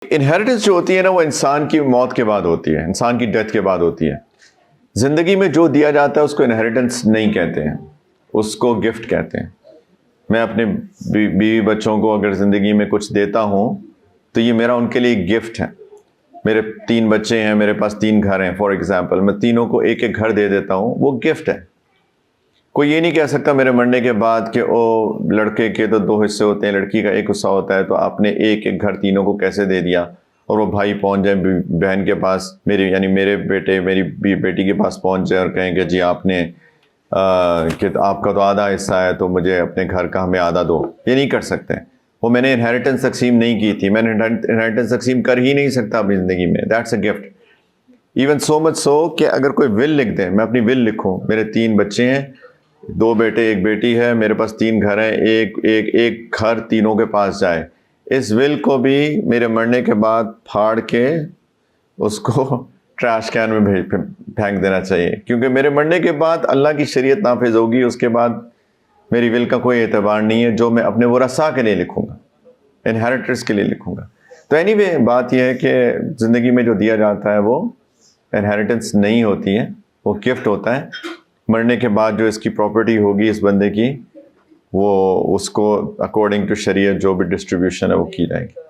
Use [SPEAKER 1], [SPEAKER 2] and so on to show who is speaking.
[SPEAKER 1] Inheritance جو ہوتی ہے نا وہ انسان کی موت کے بعد ہوتی ہے، انسان کی ڈیتھ کے بعد ہوتی ہے. زندگی میں جو دیا جاتا ہے اس کو انہیریٹنس نہیں کہتے ہیں، اس کو گفٹ کہتے ہیں. میں اپنے بیوی بچوں کو اگر زندگی میں کچھ دیتا ہوں تو یہ میرا ان کے لیے گفٹ ہے. میرے 3 بچے ہیں، میرے پاس 3 گھر ہیں فار ایگزامپل، میں تینوں کو ایک ایک گھر دے دیتا ہوں، وہ گفٹ ہے. کوئی یہ نہیں کہہ سکتا میرے مرنے کے بعد کہ لڑکے کے تو 2 حصے ہوتے ہیں، لڑکی کا 1 حصہ ہوتا ہے، تو آپ نے ایک ایک گھر تینوں کو کیسے دے دیا؟ اور وہ بھائی پہنچ جائیں بہن کے پاس، میرے بیٹے میری بیٹی کے پاس پہنچ جائے اور کہیں کہ جی آپ نے کہ آپ کا تو آدھا حصہ ہے تو مجھے اپنے گھر کا ہمیں آدھا دو. یہ نہیں کر سکتے. وہ میں نے انہیریٹنس تقسیم نہیں کی تھی، میں نے انہیریٹنس تقسیم کر ہی نہیں سکتا اپنی زندگی میں. That's a gift. Even so much so کہ اگر کوئی ول لکھ دے، میں اپنی ول لکھوں، میرے 3 بچے ہیں، 2 بیٹے 1 بیٹی ہے، میرے پاس 3 گھر ہیں، ایک گھر تینوں کے پاس جائے، اس ول کو بھی میرے مرنے کے بعد پھاڑ کے اس کو ٹریش کین میں پھینک دینا چاہیے، کیونکہ میرے مرنے کے بعد اللہ کی شریعت نافذ ہوگی. اس کے بعد میری ول کا کوئی اعتبار نہیں ہے، جو میں اپنے ورثاء کے لیے لکھوں گا، انہیریٹرز کے لیے لکھوں گا. تو اینی وے بات یہ ہے کہ زندگی میں جو دیا جاتا ہے وہ انہیریٹنس نہیں ہوتی ہے، وہ گفٹ ہوتا ہے. مرنے کے بعد جو اس کی پراپرٹی ہوگی اس بندے کی، وہ اس کو اکارڈنگ ٹو شریعت جو بھی ڈسٹریبیوشن ہے وہ کی جائے گی.